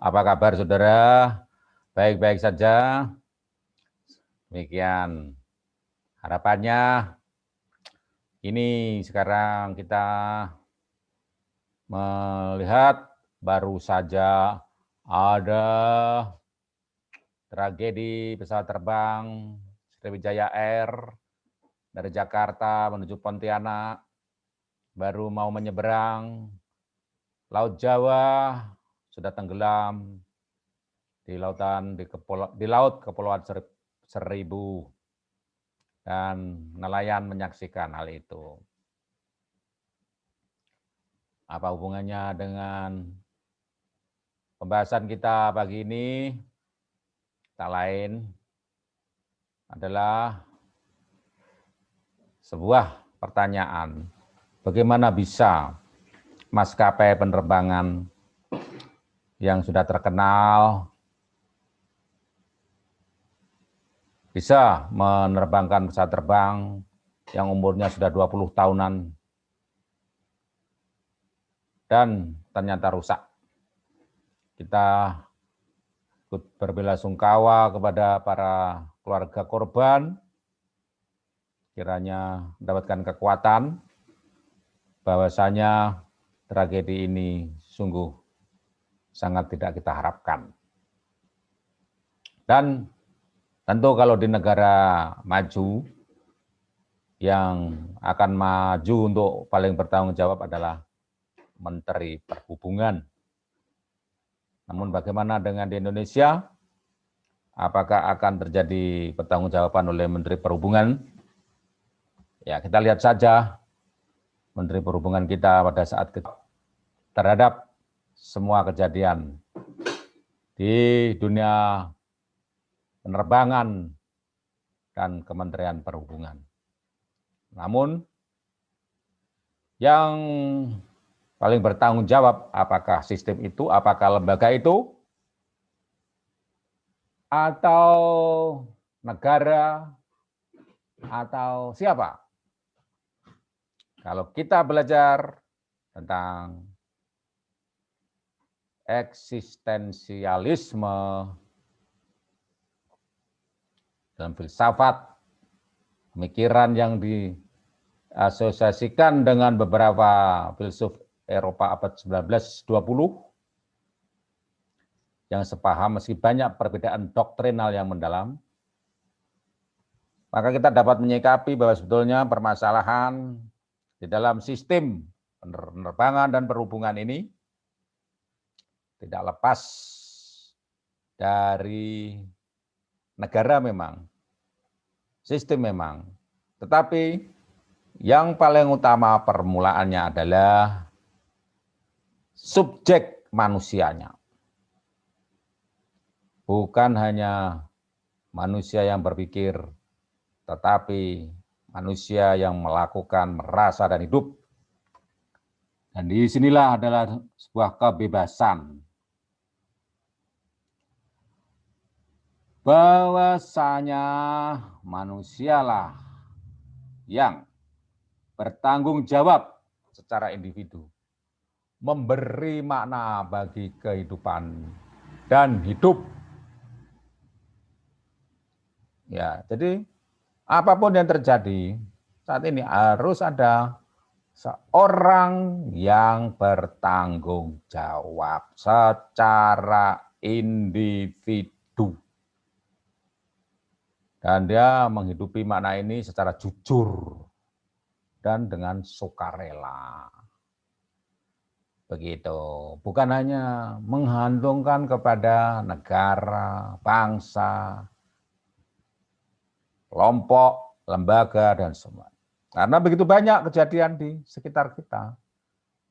Apa kabar saudara? Baik-baik saja. Demikian harapannya. Ini sekarang kita melihat baru saja ada tragedi pesawat terbang Sriwijaya Air dari Jakarta menuju Pontianak, baru mau menyeberang Laut Jawa, sudah tenggelam di Laut Kepulauan Seribu, dan nelayan menyaksikan hal itu. Apa hubungannya dengan pembahasan kita pagi ini? Tak lain adalah sebuah pertanyaan, bagaimana bisa maskapai penerbangan yang sudah terkenal bisa menerbangkan pesawat terbang yang umurnya sudah 20 tahunan dan ternyata rusak. Kita ikut berbelasungkawa kepada para keluarga korban, kiranya mendapatkan kekuatan bahwasanya tragedi ini sungguh sangat tidak kita harapkan. Dan tentu kalau di negara maju, yang akan maju untuk paling bertanggung jawab adalah Menteri Perhubungan. Namun bagaimana dengan di Indonesia? Apakah akan terjadi pertanggungjawaban oleh Menteri Perhubungan? Ya, kita lihat saja Menteri Perhubungan kita pada saat terhadap semua kejadian di dunia penerbangan dan Kementerian Perhubungan. Namun yang paling bertanggung jawab apakah sistem itu, apakah lembaga itu, atau negara, atau siapa? Kalau kita belajar tentang eksistensialisme dalam filsafat, pemikiran yang diasosiasikan dengan beberapa filsuf Eropa abad 19-20 yang sepaham meski banyak perbedaan doktrinal yang mendalam, maka kita dapat menyikapi bahwa sebetulnya permasalahan di dalam sistem penerbangan dan perhubungan ini tidak lepas dari negara memang, sistem memang, tetapi yang paling utama permulaannya adalah subjek manusianya. Bukan hanya manusia yang berpikir, tetapi manusia yang melakukan, merasa, dan hidup. Dan disinilah adalah sebuah kebebasan. Bahwasanya manusialah yang bertanggung jawab secara individu, memberi makna bagi kehidupan dan hidup. Ya, jadi apapun yang terjadi saat ini harus ada seorang yang bertanggung jawab secara individu. Dan dia menghidupi makna ini secara jujur dan dengan sukarela. Begitu, bukan hanya menggantungkan kepada negara, bangsa, kelompok, lembaga, dan semua. Karena begitu banyak kejadian di sekitar kita.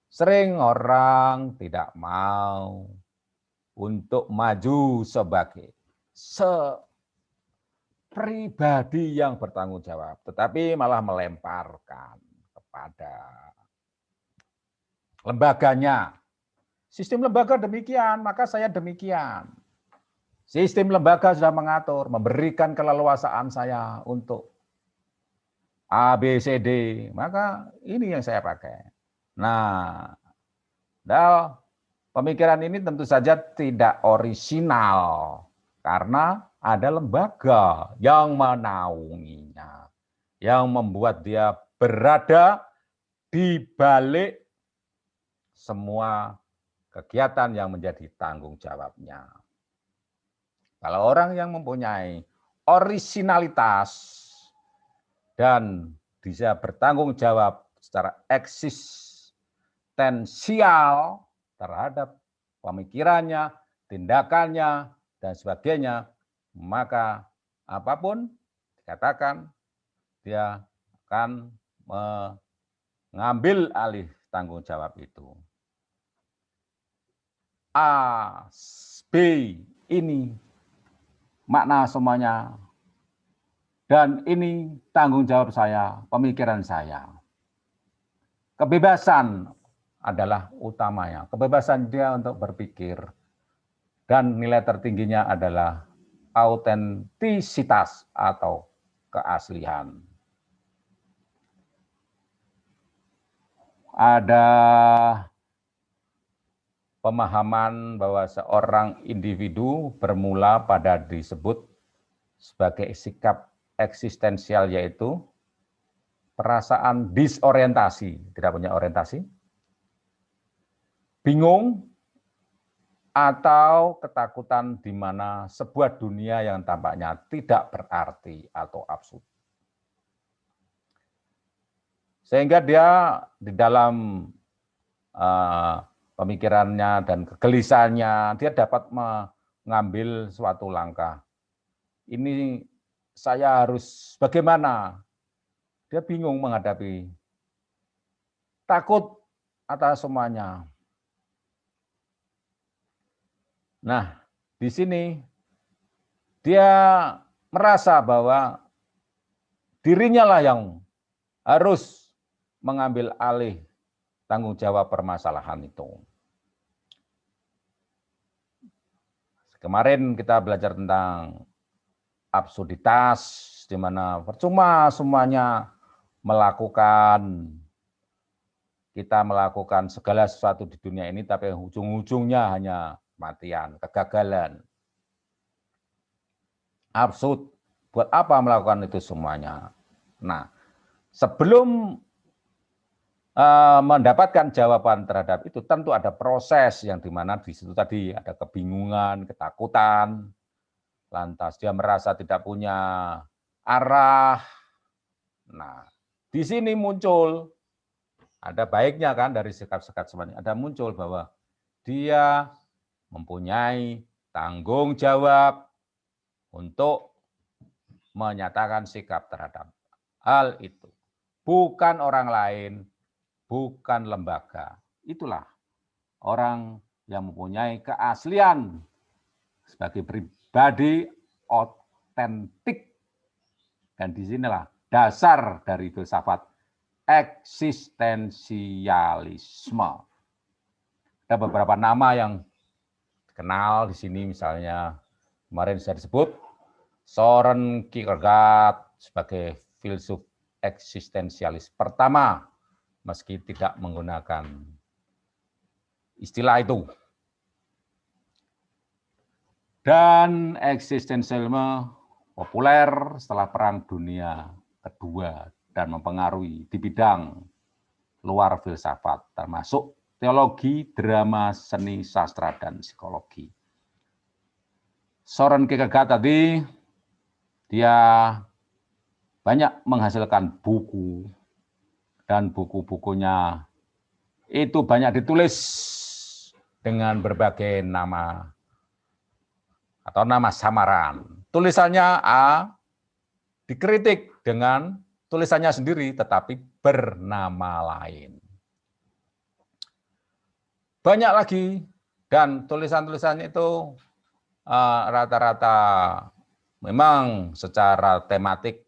Sering orang tidak mau untuk maju sebagai pribadi yang bertanggung jawab, tetapi malah melemparkan kepada lembaganya. Sistem lembaga demikian, maka saya demikian. Sistem lembaga sudah mengatur, memberikan keleluasaan saya untuk A, B, C, D, maka ini yang saya pakai. Nah, Pemikiran ini tentu saja tidak orisinal karena ada lembaga yang menaunginya, yang membuat dia berada di balik semua kegiatan yang menjadi tanggung jawabnya. Kalau orang yang mempunyai orisinalitas dan bisa bertanggung jawab secara eksistensial terhadap pemikirannya, tindakannya, dan sebagainya, maka apapun dikatakan, dia akan mengambil alih tanggung jawab itu. A, B, ini makna semuanya, dan ini tanggung jawab saya, pemikiran saya. Kebebasan adalah utamanya, kebebasan dia untuk berpikir, dan nilai tertingginya adalah autentisitas atau keaslian. Ada pemahaman bahwa seorang individu bermula pada disebut sebagai sikap eksistensial, yaitu perasaan disorientasi, tidak punya orientasi, bingung, atau ketakutan di mana sebuah dunia yang tampaknya tidak berarti atau absurd. Sehingga dia di dalam pemikirannya dan kegelisahannya, dia dapat mengambil suatu langkah. Ini saya harus bagaimana? Dia bingung menghadapi, takut atas semuanya. Nah, di sini dia merasa bahwa dirinya lah yang harus mengambil alih tanggung jawab permasalahan itu. Kemarin kita belajar tentang absurditas, di mana percuma semuanya kita melakukan segala sesuatu di dunia ini, tapi ujung-ujungnya hanya kematian, kegagalan. Absurd, buat apa melakukan itu semuanya? Nah, sebelum mendapatkan jawaban terhadap itu, tentu ada proses yang dimana di situ tadi ada kebingungan, ketakutan, lantas dia merasa tidak punya arah. Nah, di sini muncul, ada baiknya kan dari sikap-sikap semuanya, ada muncul bahwa dia mempunyai tanggung jawab untuk menyatakan sikap terhadap hal itu. Bukan orang lain, bukan lembaga. Itulah orang yang mempunyai keaslian sebagai pribadi otentik. Dan disinilah dasar dari filsafat eksistensialisme. Ada beberapa nama yang dikenal di sini, misalnya kemarin saya disebut Søren Kierkegaard sebagai filsuf eksistensialis pertama, meski tidak menggunakan istilah itu. Dan eksistensialisme populer setelah Perang Dunia Kedua dan mempengaruhi di bidang luar filsafat, termasuk teologi, drama, seni, sastra, dan psikologi. Søren Kierkegaard tadi, dia banyak menghasilkan buku, dan buku-bukunya itu banyak ditulis dengan berbagai nama atau nama samaran. Tulisannya A dikritik dengan tulisannya sendiri, tetapi bernama lain. Banyak lagi, dan tulisan-tulisannya itu rata-rata memang secara tematik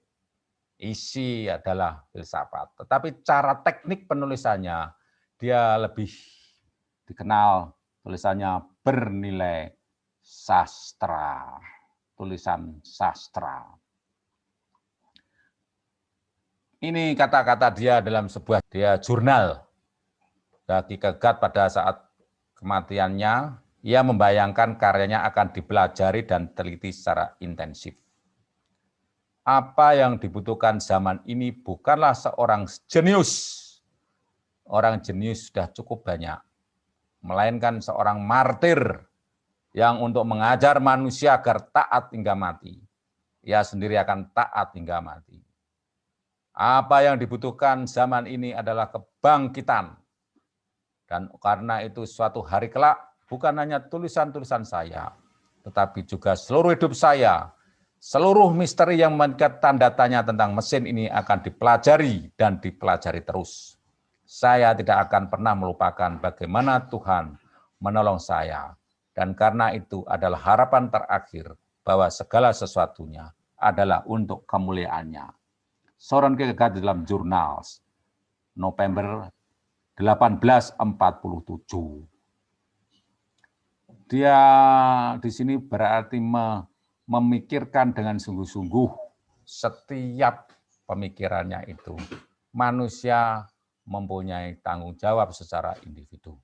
isi adalah filsafat, tetapi cara teknik penulisannya dia lebih dikenal tulisannya bernilai sastra, tulisan sastra. Ini kata-kata dia dalam sebuah jurnal bagi Kierkegaard pada saat kematiannya, ia membayangkan karyanya akan dipelajari dan teliti secara intensif. Apa yang dibutuhkan zaman ini bukanlah seorang jenius. Orang jenius sudah cukup banyak. Melainkan seorang martir yang untuk mengajar manusia agar taat hingga mati. Ia sendiri akan taat hingga mati. Apa yang dibutuhkan zaman ini adalah kebangkitan. Dan karena itu suatu hari kelak, bukan hanya tulisan-tulisan saya, tetapi juga seluruh hidup saya, seluruh misteri yang mengikat tanda tanya tentang mesin ini akan dipelajari dan dipelajari terus. Saya tidak akan pernah melupakan bagaimana Tuhan menolong saya. Dan karena itu adalah harapan terakhir bahwa segala sesuatunya adalah untuk kemuliaannya. Soren Kierkegaard dalam jurnal November 1847. Dia di sini berarti memikirkan dengan sungguh-sungguh setiap pemikirannya itu. Manusia mempunyai tanggung jawab secara individu.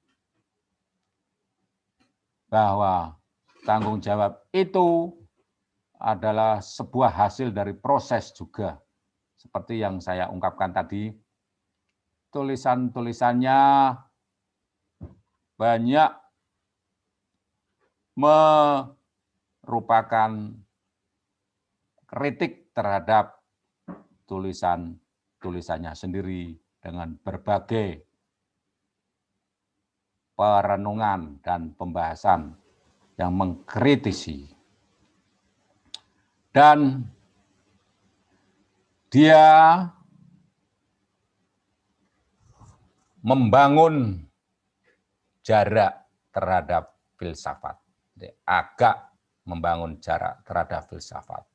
Bahwa tanggung jawab itu adalah sebuah hasil dari proses juga. Seperti yang saya ungkapkan tadi, tulisan-tulisannya banyak merupakan kritik terhadap tulisannya sendiri dengan berbagai perenungan dan pembahasan yang mengkritisi. Dan dia membangun jarak terhadap filsafat. Agak membangun jarak terhadap filsafat.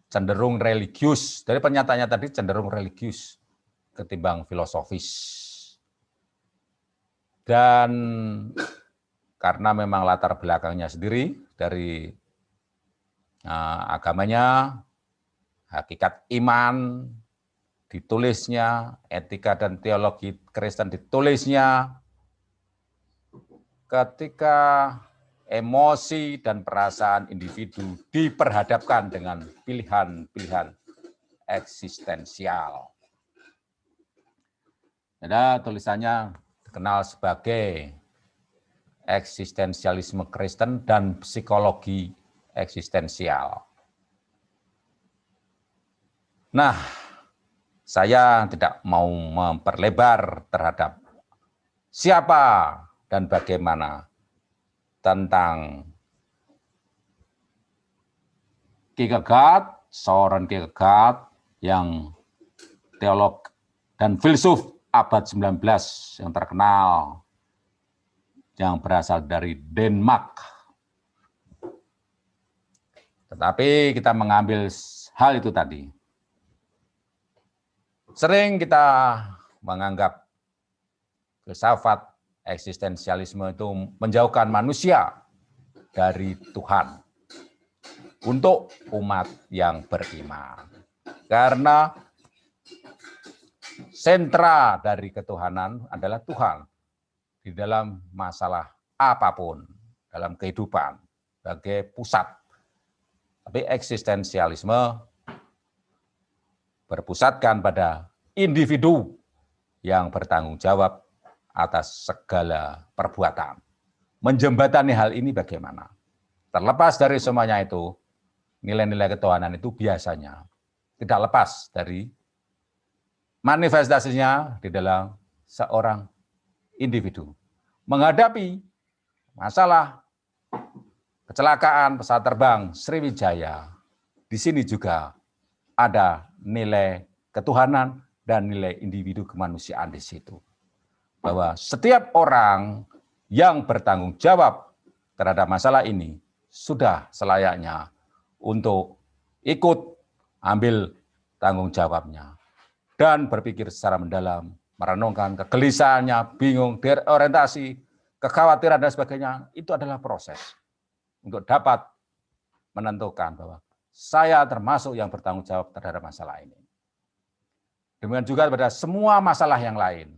Cenderung religius. Dari pernyataannya tadi cenderung religius ketimbang filosofis. Dan karena memang latar belakangnya sendiri dari agamanya, hakikat iman ditulisnya, etika dan teologi Kristen ditulisnya, ketika emosi dan perasaan individu diperhadapkan dengan pilihan-pilihan eksistensial. Ada tulisannya dikenal sebagai eksistensialisme Kristen dan psikologi eksistensial. Nah, saya tidak mau memperlebar terhadap siapa dan bagaimana tentang Kierkegaard, Soren Kierkegaard yang teolog dan filsuf abad 19 yang terkenal, yang berasal dari Denmark. Tetapi kita mengambil hal itu tadi. Sering kita menganggap filsafat eksistensialisme itu menjauhkan manusia dari Tuhan untuk umat yang beriman. Karena sentra dari ketuhanan adalah Tuhan di dalam masalah apapun dalam kehidupan sebagai pusat. Tapi eksistensialisme berpusatkan pada individu yang bertanggung jawab atas segala perbuatan. Menjembatani hal ini bagaimana? Terlepas dari semuanya itu, nilai-nilai ketuhanan itu biasanya tidak lepas dari manifestasinya di dalam seorang individu. Menghadapi masalah kecelakaan pesawat terbang Sriwijaya, di sini juga ada nilai ketuhanan dan nilai individu kemanusiaan di situ. Bahwa setiap orang yang bertanggung jawab terhadap masalah ini sudah selayaknya untuk ikut ambil tanggung jawabnya dan berpikir secara mendalam, merenungkan kegelisahannya, bingung, orientasi, kekhawatiran dan sebagainya. Itu adalah proses untuk dapat menentukan bahwa saya termasuk yang bertanggung jawab terhadap masalah ini. Demikian juga pada semua masalah yang lain.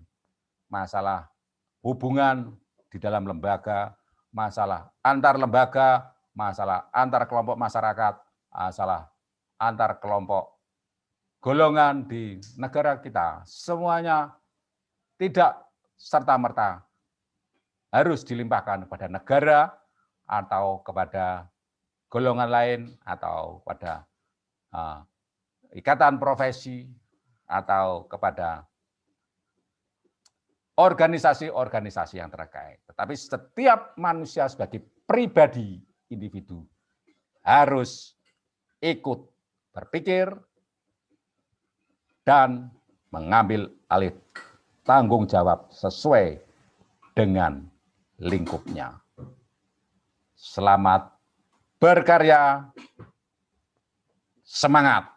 Masalah hubungan di dalam lembaga, masalah antar lembaga, masalah antar kelompok masyarakat, masalah antar kelompok golongan di negara kita, semuanya tidak serta-merta harus dilimpahkan kepada negara atau kepada golongan lain atau pada ikatan profesi atau kepada organisasi-organisasi yang terkait. Tetapi setiap manusia sebagai pribadi individu harus ikut berpikir dan mengambil alih tanggung jawab sesuai dengan lingkupnya. Selamat berkarya, semangat!